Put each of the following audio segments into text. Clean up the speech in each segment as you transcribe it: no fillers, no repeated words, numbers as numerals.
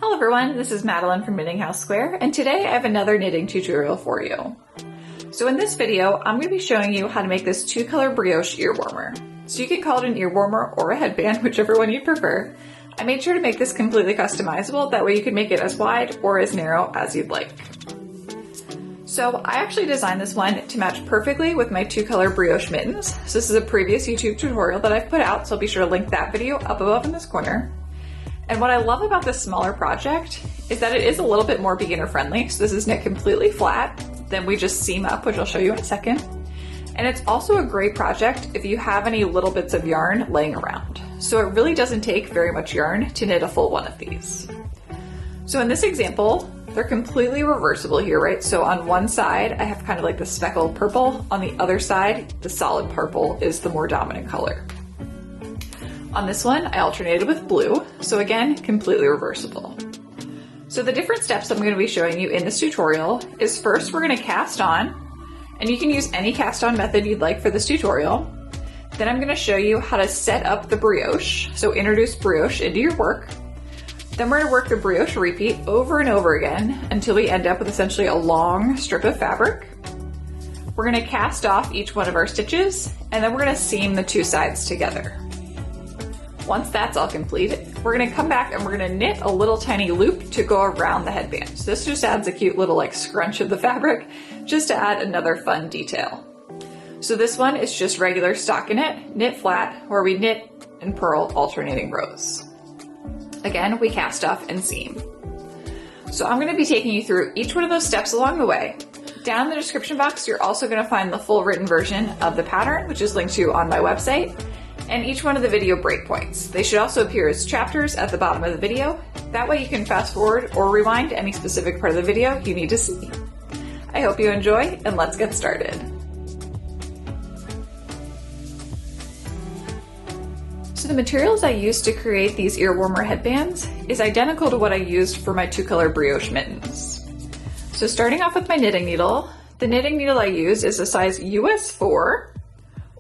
Hello everyone, this is Madeline from KnittingHouseSquare, and today I have another knitting tutorial for you. So in this video, I'm going to be showing you how to make this two-color brioche ear warmer. So you can call it an ear warmer or a headband, whichever one you prefer. I made sure to make this completely customizable, that way you can make it as wide or as narrow as you'd like. So I actually designed this one to match perfectly with my two-color brioche mittens. So this is a previous YouTube tutorial that I've put out, so I'll be sure to link that video up above in this corner. And what I love about this smaller project is that it is a little bit more beginner friendly. So this is knit completely flat, then we just seam up, which I'll show you in a second. And it's also a great project if you have any little bits of yarn laying around. So it really doesn't take very much yarn to knit a full one of these. So in this example, they're completely reversible here, right? So on one side, I have kind of like the speckled purple. On the other side, the solid purple is the more dominant color. On this one, I alternated with blue. So again, completely reversible. So the different steps I'm going to be showing you in this tutorial is first, we're going to cast on, and you can use any cast on method you'd like for this tutorial. Then I'm going to show you how to set up the brioche. So introduce brioche into your work. Then we're going to work the brioche repeat over and over again until we end up with essentially a long strip of fabric. We're going to cast off each one of our stitches, and then we're going to seam the two sides together. Once that's all complete, we're going to come back and we're going to knit a little tiny loop to go around the headband. So this just adds a cute little like scrunch of the fabric, just to add another fun detail. So this one is just regular stockinette, knit flat, where we knit and purl alternating rows. Again, we cast off and seam. So I'm going to be taking you through each one of those steps along the way. Down in the description box, you're also going to find the full written version of the pattern, which is linked to on my website, and each one of the video breakpoints. They should also appear as chapters at the bottom of the video. That way you can fast forward or rewind to any specific part of the video you need to see. I hope you enjoy, and let's get started. So the materials I used to create these ear warmer headbands is identical to what I used for my two-color brioche mittens. So starting off with my knitting needle, the knitting needle I use is a size US 4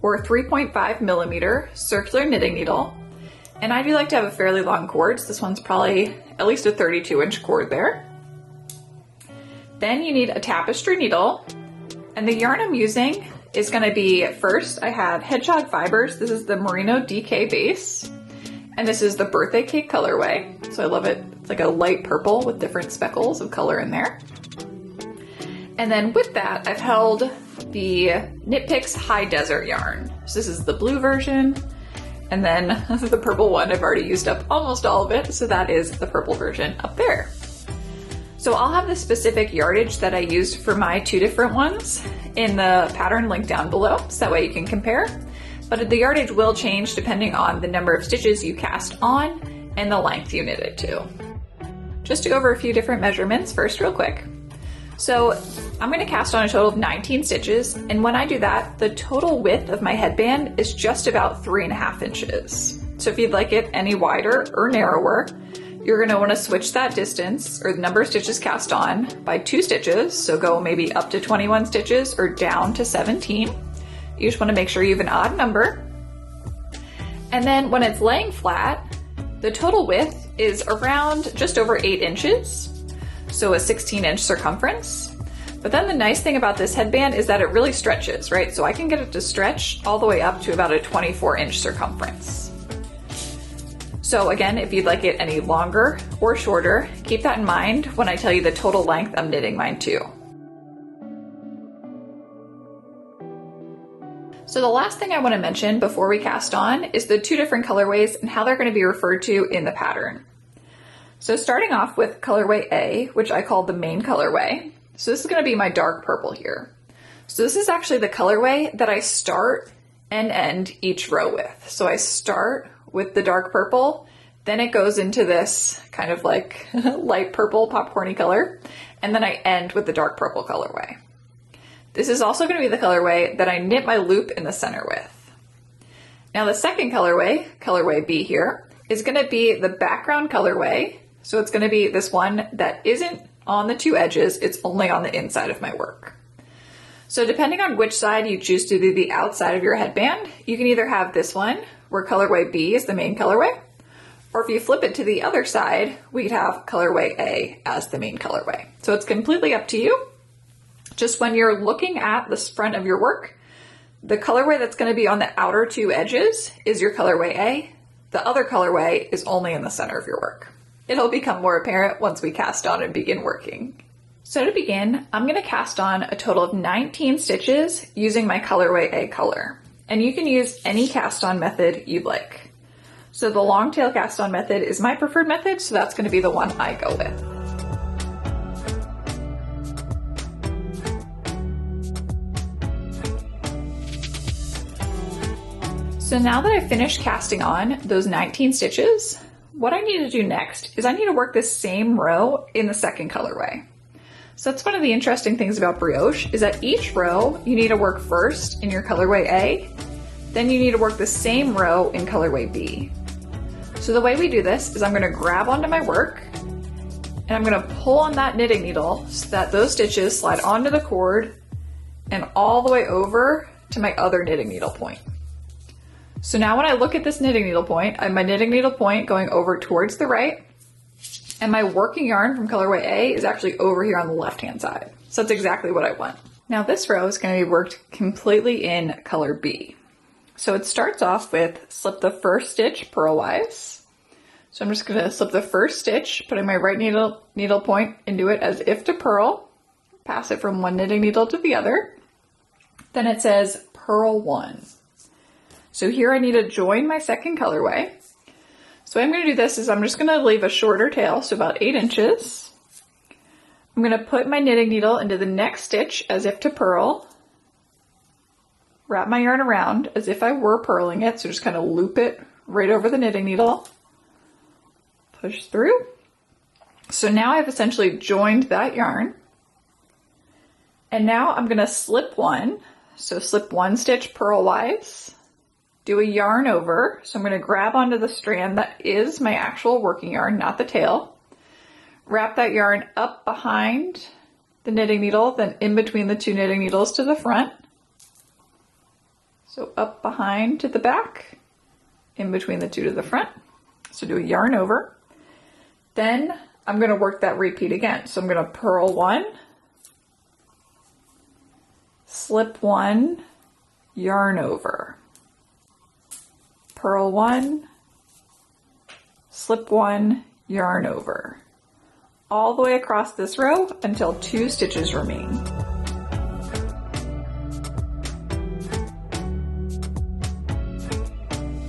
or 3.5 millimeter circular knitting needle. And I do like to have a fairly long cord, so this one's probably at least a 32-inch cord there. Then you need a tapestry needle, and the yarn I'm using is going to be, first I have Hedgehog Fibers. This is the Merino DK base, and this is the Birthday Cake colorway. So I love it. It's like a light purple with different speckles of color in there. And then with that, I've held the Knit Picks High Desert yarn. So this is the blue version, and then the purple one, I've already used up almost all of it, so that is the purple version up there. So I'll have the specific yardage that I used for my two different ones in the pattern linked down below, so that way you can compare. But the yardage will change depending on the number of stitches you cast on and the length you knit it to. Just to go over a few different measurements first real quick. So I'm going to cast on a total of 19 stitches, and when I do that, the total width of my headband is just about 3.5 inches. So if you'd like it any wider or narrower, you're going to want to switch that distance or the number of stitches cast on by 2 stitches. So go maybe up to 21 stitches or down to 17. You just want to make sure you have an odd number. And then when it's laying flat, the total width is around just over 8 inches. So a 16-inch circumference. But then the nice thing about this headband is that it really stretches, right? So I can get it to stretch all the way up to about a 24-inch circumference. So again, if you'd like it any longer or shorter, keep that in mind when I tell you the total length I'm knitting mine to. So the last thing I want to mention before we cast on is the two different colorways and how they're going to be referred to in the pattern. So starting off with colorway A, which I call the main colorway. So this is going to be my dark purple here. So this is actually the colorway that I start and end each row with. So I start with the dark purple, then it goes into this kind of like light purple popcorny color, and then I end with the dark purple colorway. This is also going to be the colorway that I knit my loop in the center with. Now the second colorway, colorway B here, is going to be the background colorway. So it's going to be this one that isn't on the two edges, it's only on the inside of my work. So depending on which side you choose to do the outside of your headband, you can either have this one, where colorway B is the main colorway, Or if you flip it to the other side, we'd have colorway A as the main colorway. So it's completely up to you. Just when you're looking at the front of your work, the colorway that's going to be on the outer two edges is your colorway A. The other colorway is only in the center of your work. It'll become more apparent once we cast on and begin working. So to begin, I'm going to cast on a total of 19 stitches using my colorway A color. And you can use any cast on method you'd like. So the long tail cast on method is my preferred method, so that's going to be the one I go with. So now that I've finished casting on those 19 stitches, what I need to do next is I need to work this same row in the second colorway. So that's one of the interesting things about brioche, is that each row you need to work first in your colorway A, then you need to work the same row in colorway B. So the way we do this is I'm going to grab onto my work and I'm going to pull on that knitting needle so that those stitches slide onto the cord and all the way over to my other knitting needle point. So now when I look at this knitting needle point, I have my knitting needle point going over towards the right, and my working yarn from colorway A is actually over here on the left-hand side. So that's exactly what I want. Now this row is going to be worked completely in color B. So it starts off with slip the first stitch purlwise. So I'm just going to slip the first stitch, putting my right needle point into it as if to purl, pass it from one knitting needle to the other. Then it says purl 1. So here I need to join my second colorway. So what I'm going to do this is I'm just going to leave a shorter tail, so about 8 inches. I'm going to put my knitting needle into the next stitch as if to purl. Wrap my yarn around as if I were purling it, so just kind of loop it right over the knitting needle. Push through. So now I've essentially joined that yarn. And now I'm going to slip one. So slip one stitch purlwise, do a yarn over. So I'm going to grab onto the strand that is my actual working yarn, not the tail. Wrap that yarn up behind the knitting needle, then in between the two knitting needles to the front. So up behind to the back, in between the two to the front. So do a yarn over. Then I'm going to work that repeat again. So I'm going to purl 1, slip 1, yarn over. Purl 1, slip 1, yarn over. All the way across this row until 2 stitches remain.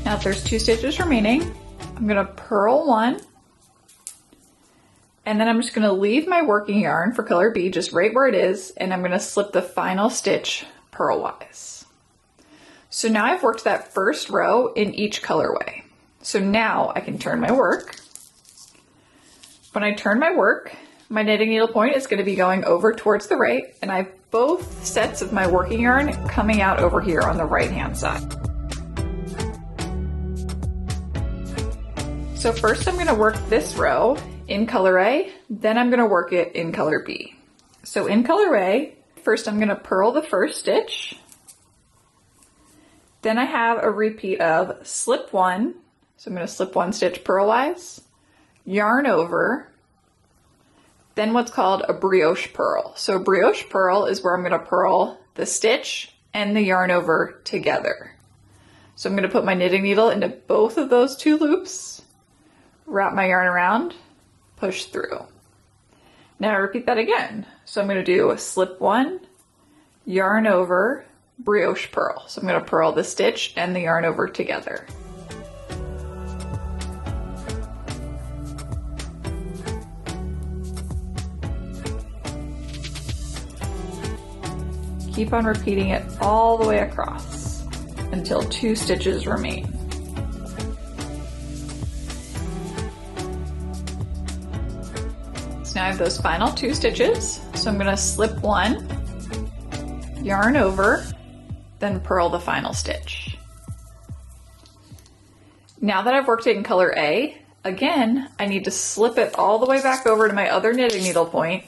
Now if there's 2 stitches remaining, I'm going to purl 1, and then I'm just going to leave my working yarn for color B just right where it is, and I'm going to slip the final stitch purlwise. So now I've worked that first row in each colorway. So now I can turn my work. When I turn my work, my knitting needle point is going to be going over towards the right, and I have both sets of my working yarn coming out over here on the right hand side. So first I'm going to work this row in color A, then I'm going to work it in color B. So in color A, first I'm going to purl the first stitch. Then I have a repeat of slip 1. So I'm going to slip 1 stitch purlwise, yarn over, then what's called a brioche purl. So a brioche purl is where I'm going to purl the stitch and the yarn over together. So I'm going to put my knitting needle into both of those 2 loops, wrap my yarn around, push through. Now I repeat that again. So I'm going to do a slip 1, yarn over, brioche purl. So I'm going to purl the stitch and the yarn over together. Keep on repeating it all the way across until 2 stitches remain. So now I have those final 2 stitches. So I'm going to slip 1, yarn over, then purl the final stitch. Now that I've worked it in color A, again, I need to slip it all the way back over to my other knitting needle point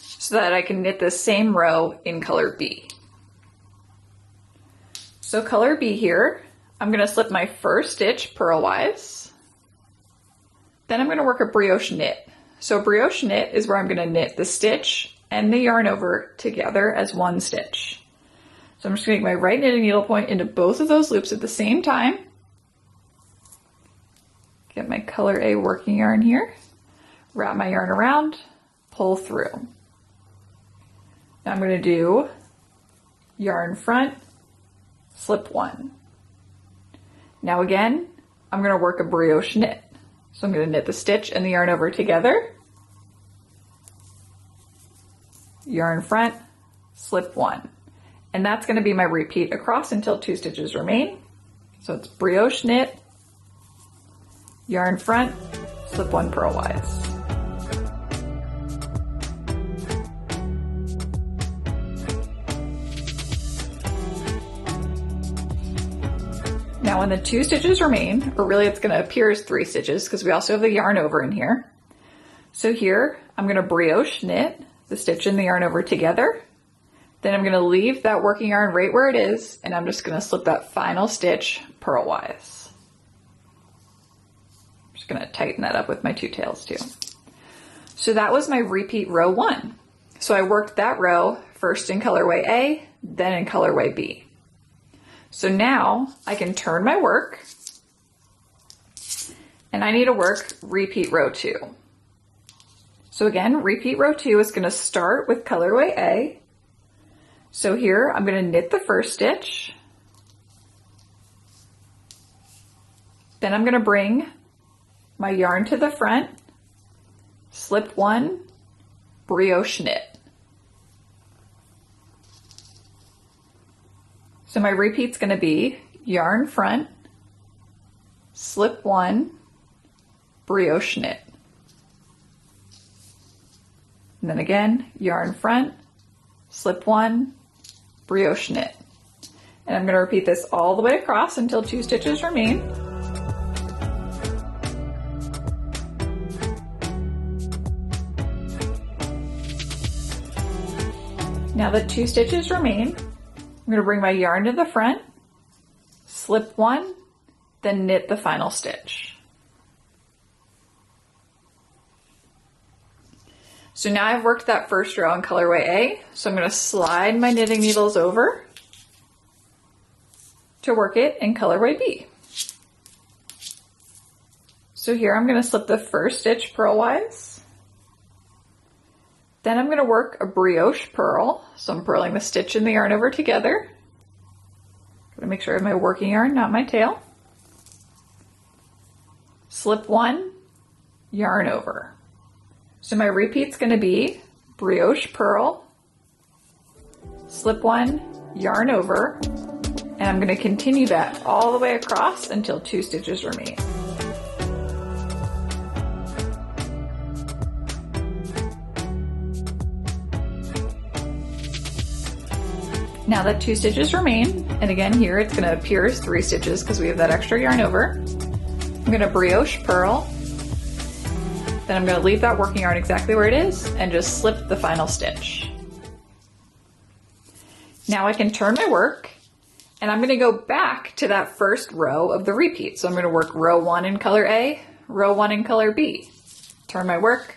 so that I can knit the same row in color B. So color B here, I'm going to slip my first stitch purlwise, Then I'm going to work a brioche knit. So brioche knit is where I'm going to knit the stitch and the yarn over together as one stitch. So I'm just going to make my right knitting needle point into both of those loops at the same time. Get my color A working yarn here, wrap my yarn around, pull through. Now I'm going to do yarn front, slip one. Now again, I'm going to work a brioche knit. So I'm going to knit the stitch and the yarn over together, yarn front, slip one. And that's going to be my repeat across until 2 stitches remain. So it's brioche knit, yarn front, slip one purlwise. Now when the 2 stitches remain, or really it's going to appear as 3 stitches because we also have the yarn over in here. So here I'm going to brioche knit the stitch and the yarn over together. Then I'm going to leave that working yarn right where it is, and I'm just going to slip that final stitch purlwise. I'm just going to tighten that up with my 2 tails too. So that was my repeat row 1. So I worked that row first in colorway A, then in colorway B. So now I can turn my work, and I need to work repeat row 2. So again, repeat row 2 is going to start with colorway A. So here I'm going to knit the first stitch. Then I'm going to bring my yarn to the front, slip one, brioche knit. So my repeat's going to be yarn front, slip one, brioche knit. And then again, yarn front, slip one, brioche knit. And I'm going to repeat this all the way across until 2 stitches remain. Now that 2 stitches remain, I'm going to bring my yarn to the front, slip one, then knit the final stitch. So now I've worked that first row in colorway A, so I'm going to slide my knitting needles over to work it in colorway B. So here I'm going to slip the first stitch purlwise. Then I'm going to work a brioche purl. So I'm purling the stitch and the yarn over together. I'm going to make sure I have my working yarn, not my tail. Slip one, yarn over. So my repeat's going to be brioche purl, slip one, yarn over, and I'm going to continue that all the way across until 2 stitches remain. Now that 2 stitches remain, and again here it's going to appear as 3 stitches because we have that extra yarn over, I'm going to brioche purl, then I'm going to leave that working yarn exactly where it is and just slip the final stitch. Now I can turn my work, and I'm going to go back to that first row of the repeat. So I'm going to work row 1 in color A, row 1 in color B. Turn my work,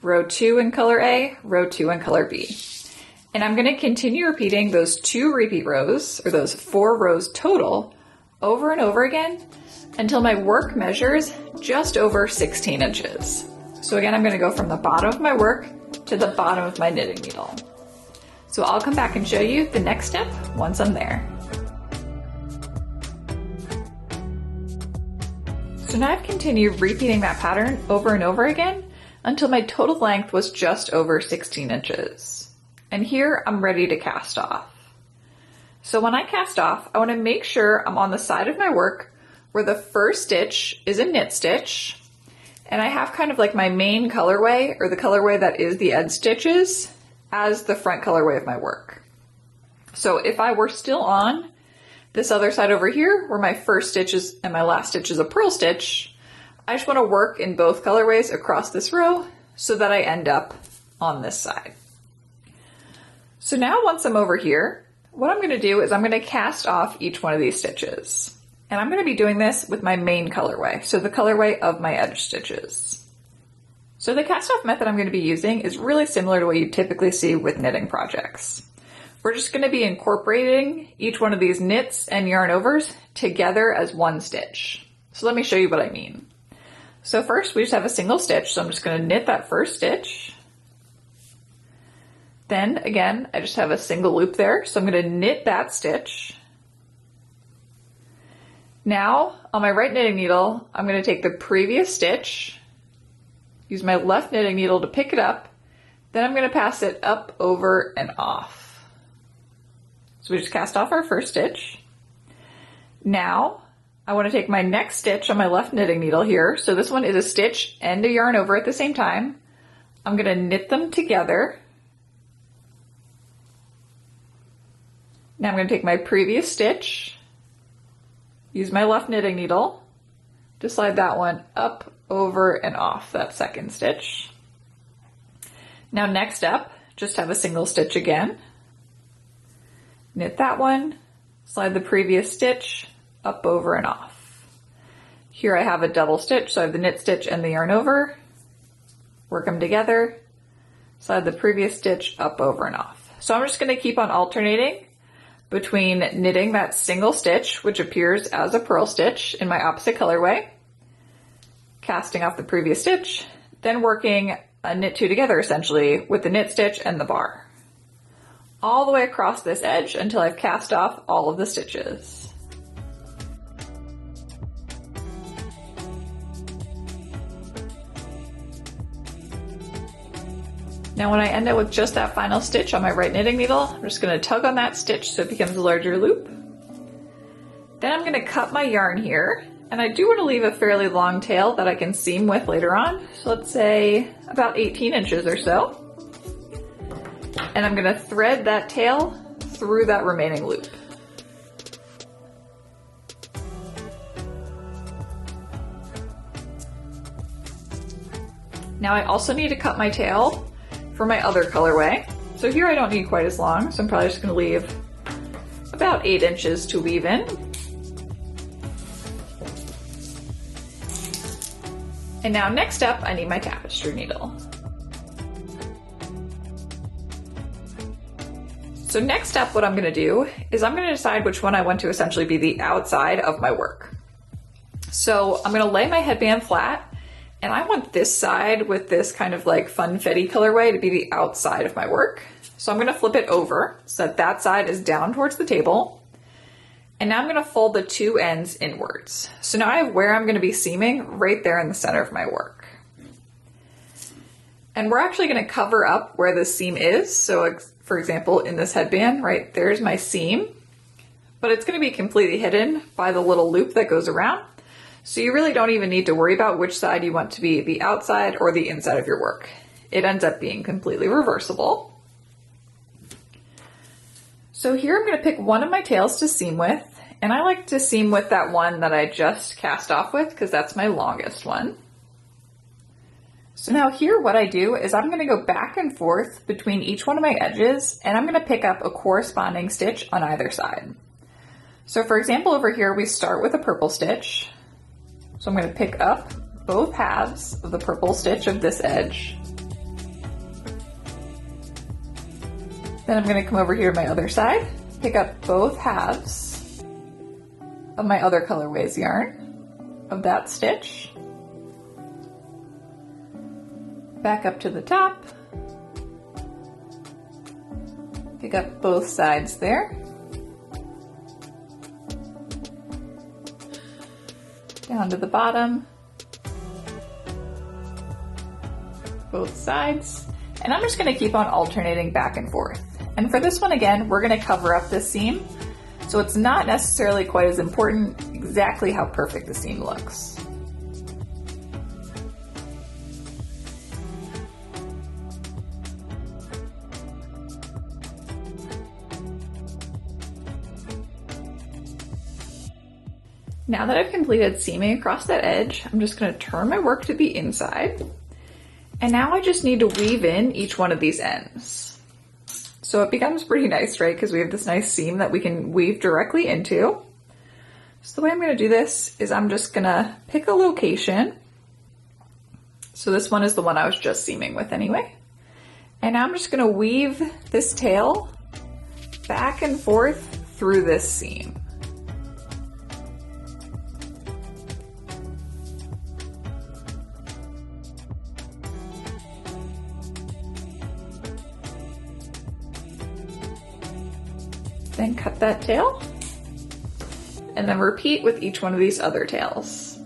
row 2 in color A, row 2 in color B. And I'm going to continue repeating those 2 repeat rows, or those 4 rows total, over and over again until my work measures just over 16 inches. So again, I'm going to go from the bottom of my work to the bottom of my knitting needle. So I'll come back and show you the next step once I'm there. So now I've continued repeating that pattern over and over again until my total length was just over 16 inches. And here I'm ready to cast off. So when I cast off, I want to make sure I'm on the side of my work where the first stitch is a knit stitch, and I have kind of like my main colorway, or the colorway that is the edge stitches, as the front colorway of my work. So if I were still on this other side over here, where my first stitch is and my last stitch is a purl stitch, I just want to work in both colorways across this row so that I end up on this side. So now once I'm over here, what I'm going to do is I'm going to cast off each one of these stitches. And I'm going to be doing this with my main colorway, so the colorway of my edge stitches. So the cast-off method I'm going to be using is really similar to what you typically see with knitting projects. We're just going to be incorporating each one of these knits and yarn overs together as one stitch. So let me show you what I mean. So first we just have a single stitch, so I'm just going to knit that first stitch. Then again, I just have a single loop there, so I'm going to knit that stitch. Now, on my right knitting needle, I'm going to take the previous stitch, use my left knitting needle to pick it up, then I'm going to pass it up, over, and off. So we just cast off our first stitch. Now, I want to take my next stitch on my left knitting needle here, so this one is a stitch and a yarn over at the same time. I'm going to knit them together. Now I'm going to take my previous stitch, use my left knitting needle to slide that one up, over, and off that second stitch. Now next up, just have a single stitch again. Knit that one, slide the previous stitch up, over, and off. Here I have a double stitch, so I have the knit stitch and the yarn over. Work them together, slide the previous stitch up, over, and off. So I'm just going to keep on alternating between knitting that single stitch, which appears as a purl stitch in my opposite colorway, casting off the previous stitch, then working a knit two together essentially with the knit stitch and the bar, all the way across this edge until I've cast off all of the stitches. Now when I end up with just that final stitch on my right knitting needle, I'm just going to tug on that stitch so it becomes a larger loop. Then I'm going to cut my yarn here, and I do want to leave a fairly long tail that I can seam with later on. So let's say about 18 inches or so. And I'm going to thread that tail through that remaining loop. Now I also need to cut my tail for my other colorway. So here I don't need quite as long, so I'm probably just going to leave about 8 inches to weave in. And now next up, I need my tapestry needle. So next up, what I'm going to do is I'm going to decide which one I want to essentially be the outside of my work. So I'm going to lay my headband flat, and I want this side with this kind of like funfetti colorway to be the outside of my work. So I'm going to flip it over so that that side is down towards the table. And now I'm going to fold the two ends inwards. So now I have where I'm going to be seaming right there in the center of my work. And we're actually going to cover up where the seam is. So for example, in this headband, right, there's my seam, but it's going to be completely hidden by the little loop that goes around. So you really don't even need to worry about which side you want to be the outside or the inside of your work. It ends up being completely reversible. So here I'm going to pick one of my tails to seam with, and I like to seam with that one that I just cast off with because that's my longest one. So now here what I do is I'm going to go back and forth between each one of my edges, and I'm going to pick up a corresponding stitch on either side. So for example, over here we start with a purple stitch. So I'm going to pick up both halves of the purple stitch of this edge. Then I'm going to come over here to my other side, pick up both halves of my other colorway's yarn of that stitch. Back up to the top, pick up both sides there. Down to the bottom, both sides, and I'm just going to keep on alternating back and forth. And for this one again, we're going to cover up this seam, so it's not necessarily quite as important exactly how perfect the seam looks. Now that I've completed seaming across that edge, I'm just going to turn my work to the inside. And now I just need to weave in each one of these ends. So it becomes pretty nice, right? Because we have this nice seam that we can weave directly into. So the way I'm going to do this is I'm just going to pick a location. So this one is the one I was just seaming with anyway. And now I'm just going to weave this tail back and forth through this seam. Then cut that tail, and then repeat with each one of these other tails.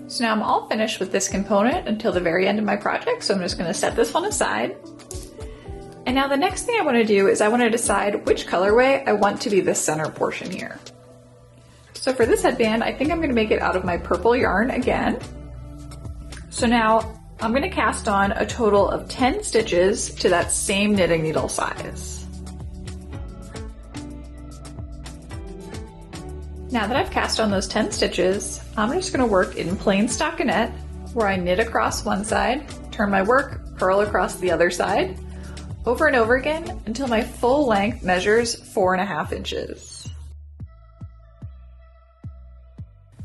So now I'm all finished with this component until the very end of my project, so I'm just going to set this one aside. And now the next thing I want to do is I want to decide which colorway I want to be the center portion here. So for this headband, I think I'm going to make it out of my purple yarn again. So now I'm going to cast on a total of 10 stitches to that same knitting needle size. Now that I've cast on those 10 stitches, I'm just going to work in plain stockinette, where I knit across one side, turn my work, purl across the other side, over and over again until my full length measures 4.5 inches.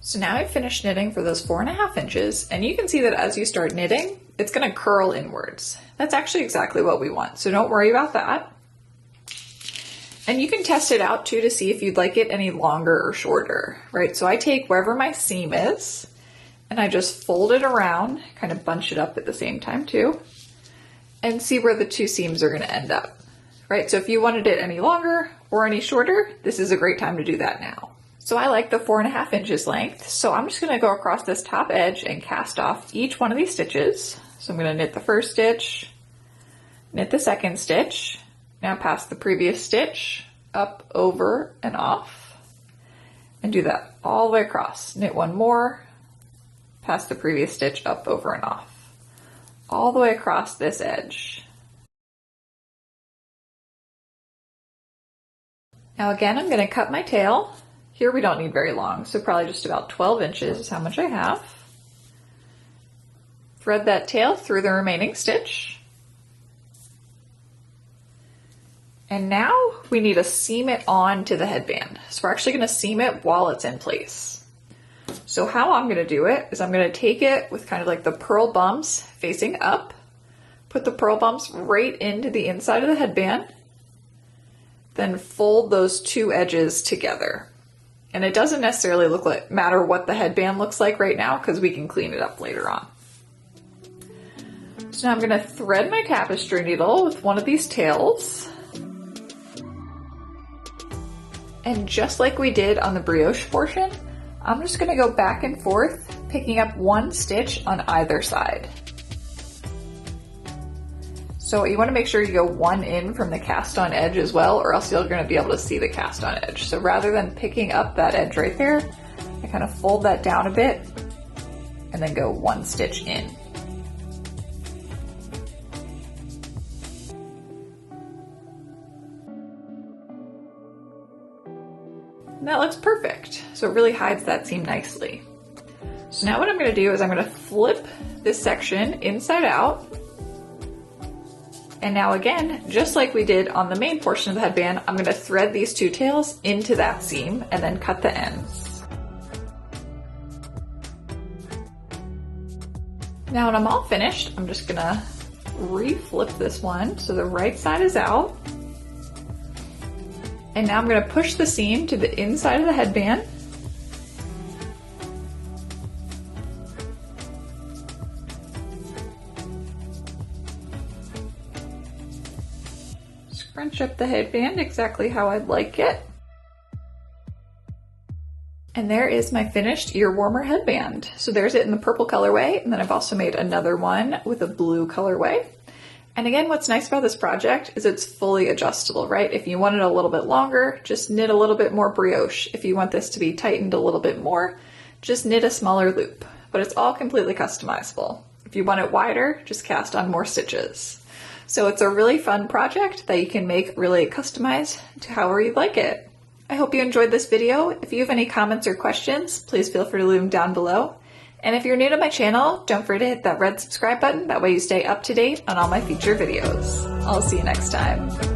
So now I've finished knitting for those 4.5 inches, and you can see that as you start knitting, it's going to curl inwards. That's actually exactly what we want, so don't worry about that. And you can test it out too to see if you'd like it any longer or shorter, right? So I take wherever my seam is, and I just fold it around, kind of bunch it up at the same time too, and see where the two seams are going to end up, right? So if you wanted it any longer or any shorter, this is a great time to do that now. So I like the 4.5 inches length, so I'm just going to go across this top edge and cast off each one of these stitches. So I'm going to knit the first stitch, knit the second stitch, now pass the previous stitch, up, over, and off, and do that all the way across. Knit one more, pass the previous stitch, up, over, and off, all the way across this edge. Now again, I'm going to cut my tail. Here we don't need very long, so probably just about 12 inches is how much I have. Thread that tail through the remaining stitch. And now we need to seam it on to the headband. So we're actually going to seam it while it's in place. So how I'm going to do it is I'm going to take it with kind of like the purl bumps facing up, put the purl bumps right into the inside of the headband, then fold those two edges together. And it doesn't necessarily matter what the headband looks like right now because we can clean it up later on. So now I'm going to thread my tapestry needle with one of these tails. And just like we did on the brioche portion, I'm just going to go back and forth, picking up one stitch on either side. So you want to make sure you go one in from the cast on edge as well, or else you're going to be able to see the cast on edge. So rather than picking up that edge right there, I kind of fold that down a bit and then go one stitch in. And that looks perfect. So it really hides that seam nicely. So now what I'm going to do is I'm going to flip this section inside out. And now again, just like we did on the main portion of the headband, I'm going to thread these two tails into that seam and then cut the ends. Now when I'm all finished, I'm just going to re-flip this one so the right side is out. And now I'm going to push the seam to the inside of the headband. Scrunch up the headband exactly how I'd like it. And there is my finished ear warmer headband. So there's it in the purple colorway, and then I've also made another one with a blue colorway. And again, what's nice about this project is it's fully adjustable, right? If you want it a little bit longer, just knit a little bit more brioche. If you want this to be tightened a little bit more, just knit a smaller loop. But it's all completely customizable. If you want it wider, just cast on more stitches. So it's a really fun project that you can make really customized to however you'd like it. I hope you enjoyed this video. If you have any comments or questions, please feel free to leave them down below. And if you're new to my channel, don't forget to hit that red subscribe button. That way you stay up to date on all my future videos. I'll see you next time.